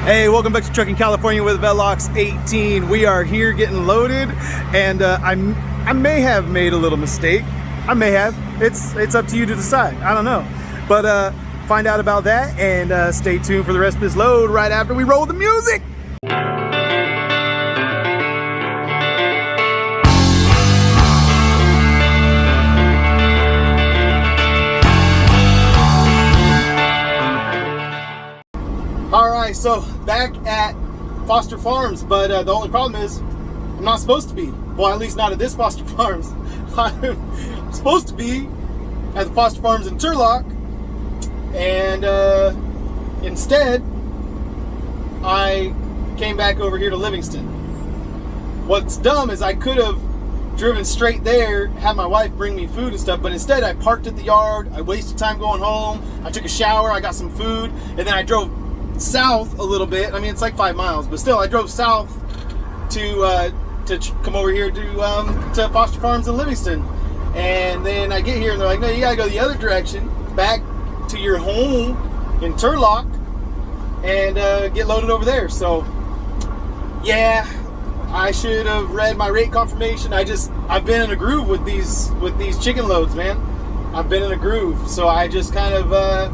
Hey, welcome back to Trucking California with Velox 18. We are here getting loaded, and I may have made a little mistake. I may have. It's up to you to decide. I don't know. But find out about that and stay tuned for the rest of this load right after we roll the music. Alright, so back at Foster Farms, but the only problem is I'm not supposed to be. Well, at least not at this Foster Farms. I'm supposed to be at the Foster Farms in Turlock, and instead I came back over here to Livingston. What's dumb is I could have driven straight there, had my wife bring me food and stuff, but instead I parked at the yard, I wasted time going home, I took a shower, I got some food, and then I drove south a little bit. I mean, it's like 5 miles, but still I drove south to come over here to Foster Farms in Livingston. And then I get here and they're like, no, you gotta go the other direction back to your home in Turlock and get loaded over there. So yeah, I should have read my rate confirmation. I've been in a groove with these chicken loads, man. I've been in a groove, so I just kind of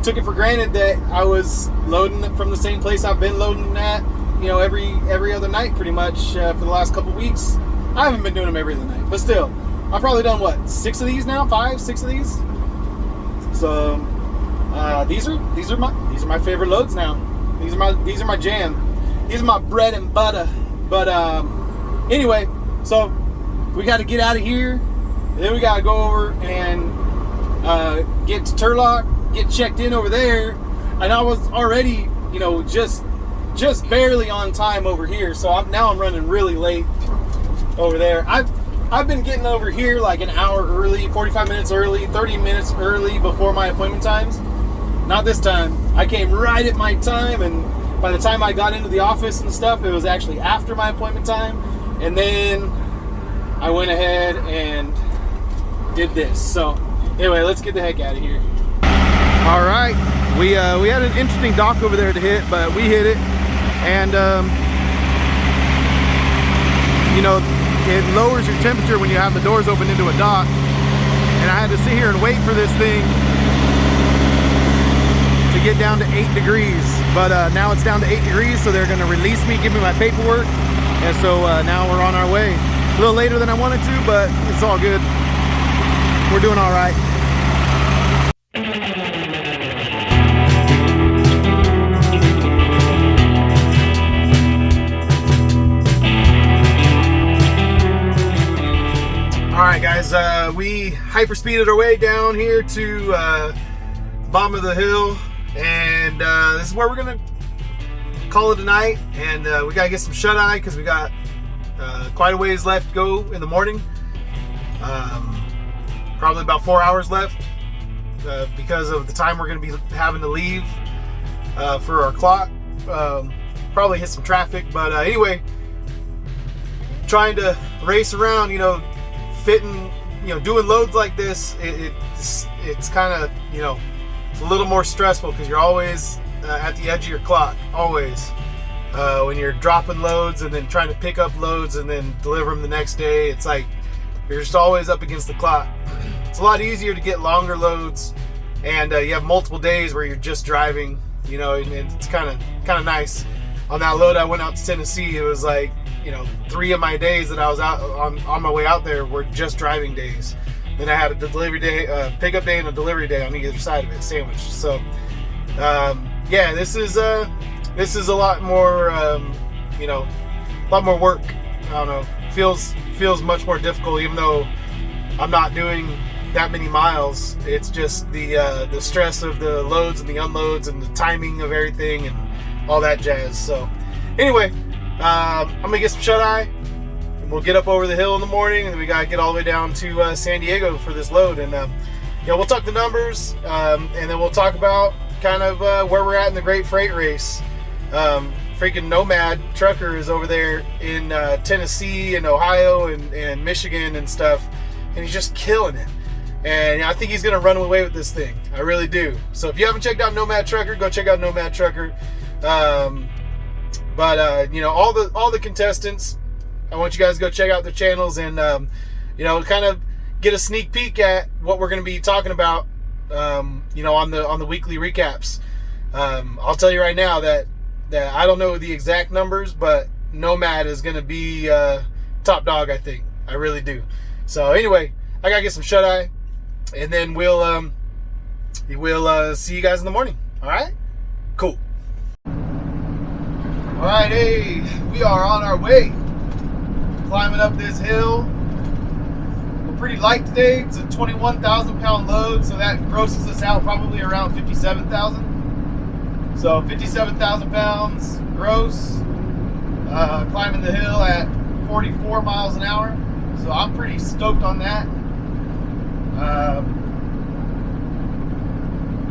took it for granted that I was loading from the same place I've been loading at, you know, every other night pretty much for the last couple weeks. I haven't been doing them every other night, but still, I've probably done what, 6 of these now, 6 of these. So these are my favorite loads now. These are my jam. These are my bread and butter. But anyway, so we got to get out of here. Then we got to go over and get to Turlock. Get checked in over there, and I was already, you know, just barely on time over here. So I'm running really late over there. I've been getting over here like an hour early, 45 minutes early, 30 minutes early before my appointment times. Not this time. I came right at my time, and by the time I got into the office and stuff, it was actually after my appointment time. And then I went ahead and did this. So anyway, let's get the heck out of here. All right, we had an interesting dock over there to hit, but we hit it, and you know, it lowers your temperature when you have the doors open into a dock, and I had to sit here and wait for this thing to get down to 8 degrees, but now it's down to 8 degrees, so they're going to release me, give me my paperwork, and so now we're on our way. A little later than I wanted to, but it's all good. We're doing all right. Alright guys, we hyperspeeded our way down here to the bottom of the hill, and this is where we're going to call it a night, and we got to get some shut-eye because we got quite a ways left to go in the morning. Probably about 4 hours left because of the time we're going to be having to leave for our clock. Probably hit some traffic, but anyway, trying to race around, you know, fitting, you know, doing loads like this, it's kind of, you know, it's a little more stressful because you're always at the edge of your clock, always. When you're dropping loads and then trying to pick up loads and then deliver them the next day, it's like you're just always up against the clock. It's a lot easier to get longer loads, and you have multiple days where you're just driving, you know, and it's kind of nice. On that load I went out to Tennessee, it was like, you know, 3 of my days that I was out on my way out there were just driving days. Then I had a delivery day, pickup day, and a delivery day on either side of it, sandwiched. So yeah, this is a lot more, you know, a lot more work. I don't know, feels much more difficult, even though I'm not doing that many miles. It's just the stress of the loads and the unloads and the timing of everything and all that jazz. So anyway, I'm gonna get some shut-eye, and we'll get up over the hill in the morning, and then we gotta get all the way down to San Diego for this load. And you know, we'll talk the numbers, and then we'll talk about kind of where we're at in the great freight race. Freaking Nomad Trucker is over there in Tennessee and Ohio and Michigan and stuff, and he's just killing it. And I think he's going to run away with this thing. I really do. So if you haven't checked out Nomad Trucker, go check out Nomad Trucker. But all the contestants, I want you guys to go check out their channels and kind of get a sneak peek at what we're going to be talking about on the weekly recaps. I'll tell you right now that I don't know the exact numbers, but Nomad is going to be top dog, I think. I really do. So anyway, I got to get some shut-eye, and then we'll see you guys in the morning. All right? Cool. All right, hey, we are on our way. Climbing up this hill. We're pretty light today. It's a 21,000 pound load, so that grosses us out probably around 57,000. So 57,000 pounds gross. Climbing the hill at 44 miles an hour. So I'm pretty stoked on that.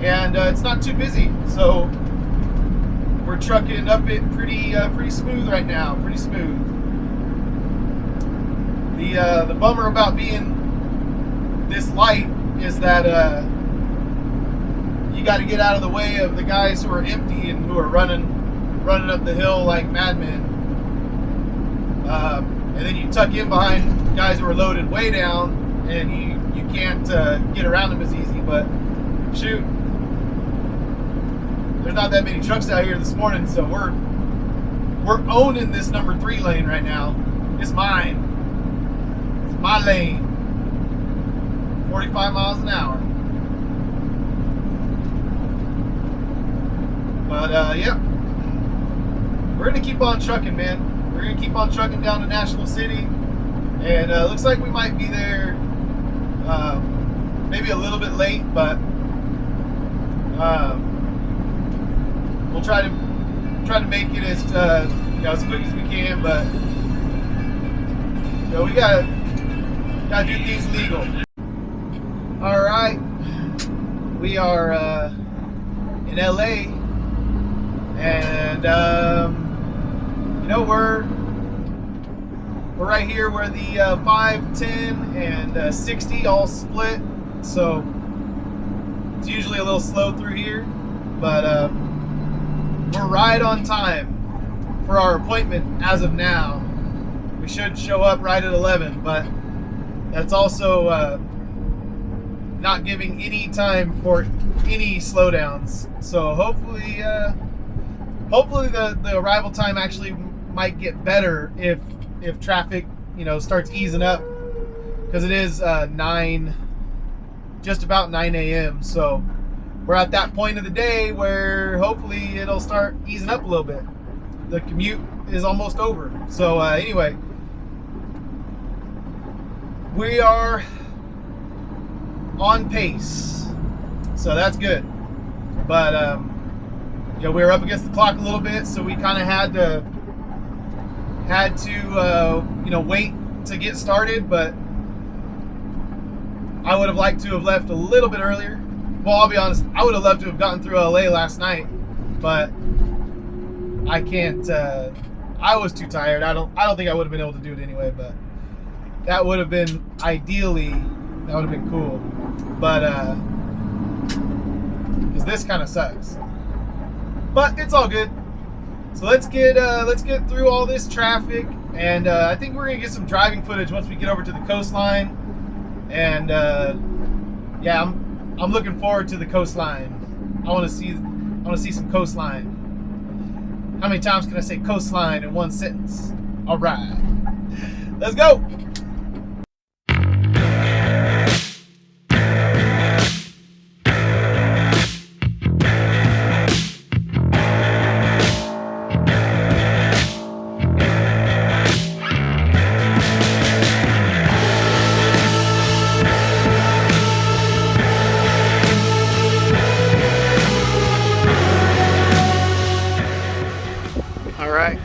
And it's not too busy, so we're trucking up it pretty smooth right now. Pretty smooth. The bummer about being this light is that you got to get out of the way of the guys who are empty and who are running up the hill like madmen. And then you tuck in behind guys who are loaded way down, and you can't get around them as easy. But shoot, there's not that many trucks out here this morning, so we're owning this number 3 lane right now. It's mine. It's my lane. 45 miles an hour. But yeah, we're gonna keep on trucking, man. We're gonna keep on trucking down to National City, and looks like we might be there maybe a little bit late, but we'll try to make it as as quick as we can. But we gotta do things legal. All right, we are in LA, and we're right here where the 5, 10, and 60 all split. So it's usually a little slow through here, but we're right on time for our appointment as of now. We should show up right at 11, but that's also not giving any time for any slowdowns. So hopefully the arrival time actually might get better if traffic starts easing up, because it is just about 9 a.m. So we're at that point of the day where hopefully it'll start easing up a little bit. The commute is almost over. So anyway, we are on pace, so that's good. But we were up against the clock a little bit, so we kind of had to wait to get started. But I would have liked to have left a little bit earlier. Well, I'll be honest, I would have loved to have gotten through LA last night, but I can't. I was too tired. I don't think I would have been able to do it anyway. But that would have been ideally. That would have been cool. But because this kind of sucks. But it's all good. So let's get through all this traffic, and I think we're gonna get some driving footage once we get over to the coastline. And yeah, I'm looking forward to the coastline. I want to see some coastline. How many times can I say coastline in one sentence? All right, let's go.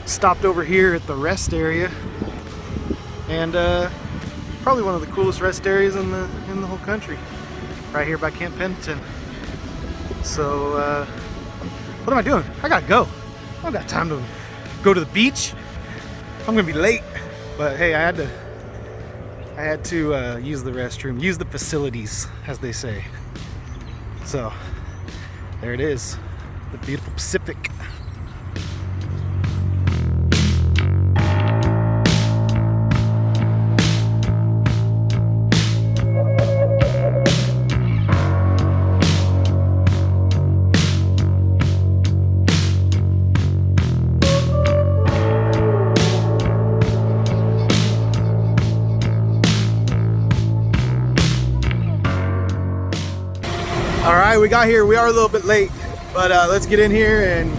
Stopped over here at the rest area, and probably one of the coolest rest areas in the whole country, right here by Camp Pendleton. So what am I doing? I gotta go. I don't got time to go to the beach. I'm gonna be late, but hey, I had to use the restroom, use the facilities, as they say. So there it is, the beautiful Pacific. we got here. We are a little bit late, but let's get in here and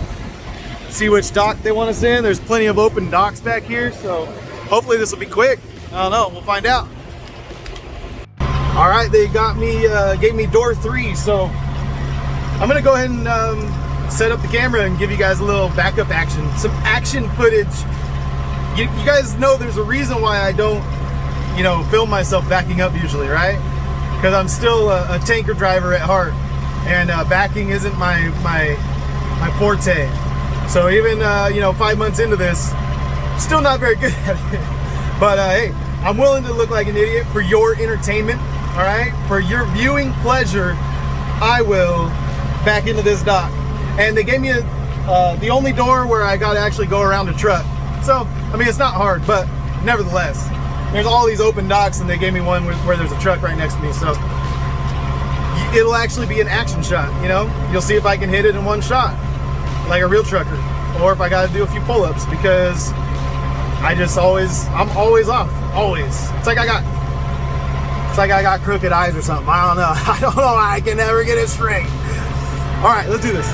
see which dock they want us in. There's plenty of open docks back here, so hopefully this will be quick. I don't know, we'll find out. All right, they got me, gave me door 3, so I'm gonna go ahead and set up the camera and give you guys a little backup action, some action footage. You guys know there's a reason why I don't, you know, film myself backing up usually, right? Because I'm still a tanker driver at heart, and backing isn't my forte. So even you know, 5 months into this, still not very good at it. But hey, I'm willing to look like an idiot for your entertainment. All right, for your viewing pleasure, I will back into this dock. And they gave me the only door where I got to actually go around a truck. So I mean, it's not hard, but nevertheless, there's all these open docks, and they gave me one where there's a truck right next to me. So it'll actually be an action shot. You know, you'll see if I can hit it in one shot, like a real trucker, or if I got to do a few pull-ups, because I'm always off, always. It's like I got crooked eyes or something. I don't know. I don't know. I can never get it straight. All right, let's do this.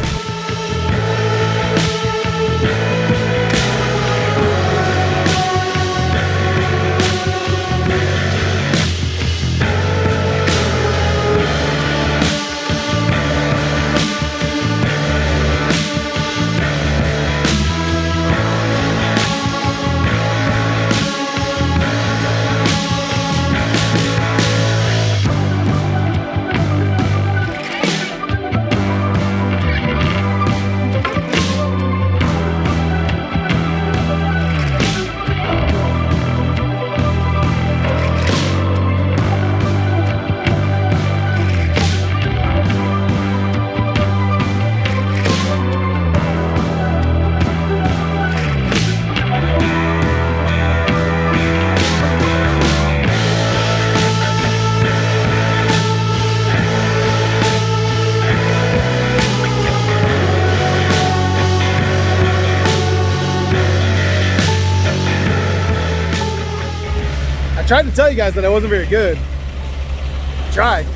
I tried to tell you guys that I wasn't very good. I tried.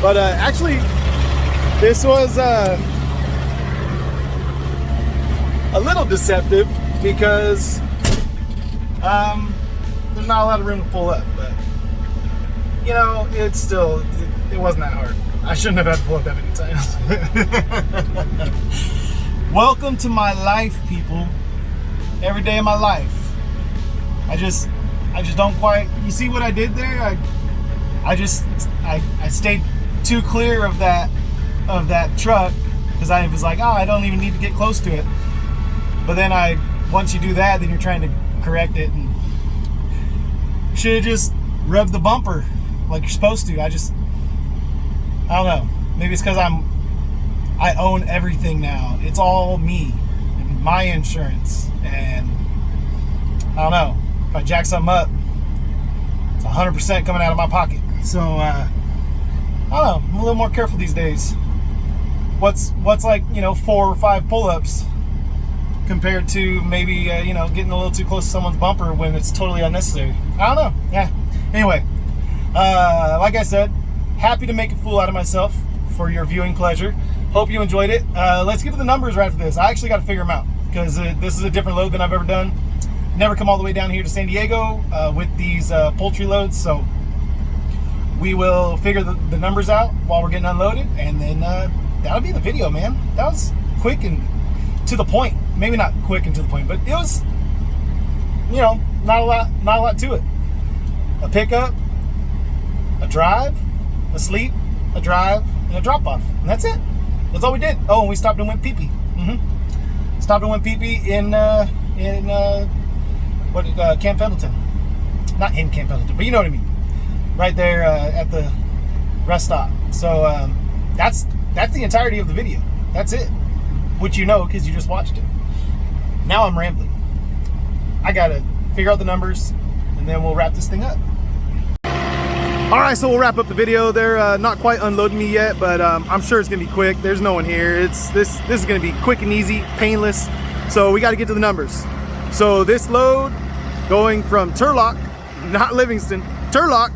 But actually, this was a little deceptive, because there's not a lot of room to pull up. But, you know, it wasn't that hard. I shouldn't have had to pull up that many times. Welcome to my life, people. Every day of my life. I just don't quite, you see what I did there? I stayed too clear of that truck, because I was like, oh, I don't even need to get close to it. But then once you do that, then you're trying to correct it, and should have just rubbed the bumper like you're supposed to. I don't know. Maybe it's because I own everything now. It's all me and my insurance, and I don't know. If I jack something up, it's 100% coming out of my pocket. So I don't know, I'm a little more careful these days. What's like, you know, 4 or 5 pull-ups compared to maybe you know, getting a little too close to someone's bumper when it's totally unnecessary. I don't know. Yeah. Anyway, like I said, happy to make a fool out of myself for your viewing pleasure. Hope you enjoyed it. Let's get to the numbers right after this. I actually got to figure them out, because this is a different load than I've ever done. Never come all the way down here to San Diego with these poultry loads, so we will figure the numbers out while we're getting unloaded, and then that'll be the video, man. That was quick and to the point. Maybe not quick and to the point, but it was, you know, not a lot to it. A pickup, a drive, a sleep, a drive, and a drop off, and that's it. That's all we did. Oh, and we stopped and went pee-pee. Stopped and went pee-pee in Camp Pendleton. Not in Camp Pendleton, but you know what I mean. Right there at the rest stop. So that's the entirety of the video. That's it. Which you know, because you just watched it. Now I'm rambling. I gotta figure out the numbers, and then we'll wrap this thing up. All right, so we'll wrap up the video. They're not quite unloading me yet, but I'm sure it's gonna be quick. There's no one here. This is gonna be quick and easy, painless. So we got to get to the numbers. So this load going from Turlock, not Livingston, Turlock,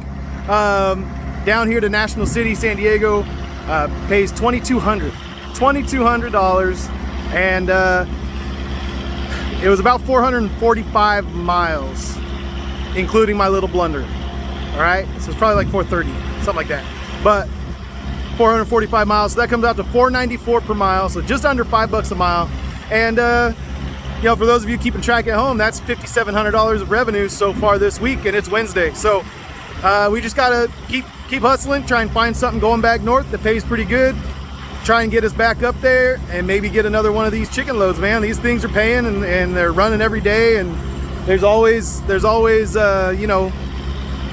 down here to National City, San Diego, pays $2,200, and it was about 445 miles, including my little blunder. All right, so it's probably like 430, something like that. But 445 miles, so that comes out to $494 per mile, so just under $5 a mile. And you know, for those of you keeping track at home, that's $5,700 of revenue so far this week, and it's Wednesday. So we just gotta keep hustling, try and find something going back north that pays pretty good, try and get us back up there, and maybe get another one of these chicken loads, man. These things are paying, and they're running every day, and there's always you know,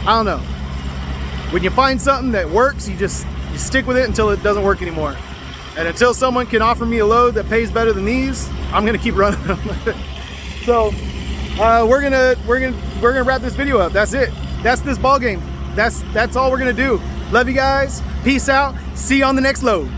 I don't know, when you find something that works, you stick with it until it doesn't work anymore. And until someone can offer me a load that pays better than these, I'm gonna keep running them. So we're gonna wrap this video up. That's it. That's this ball game. That's all we're gonna do. Love you guys. Peace out. See you on the next load.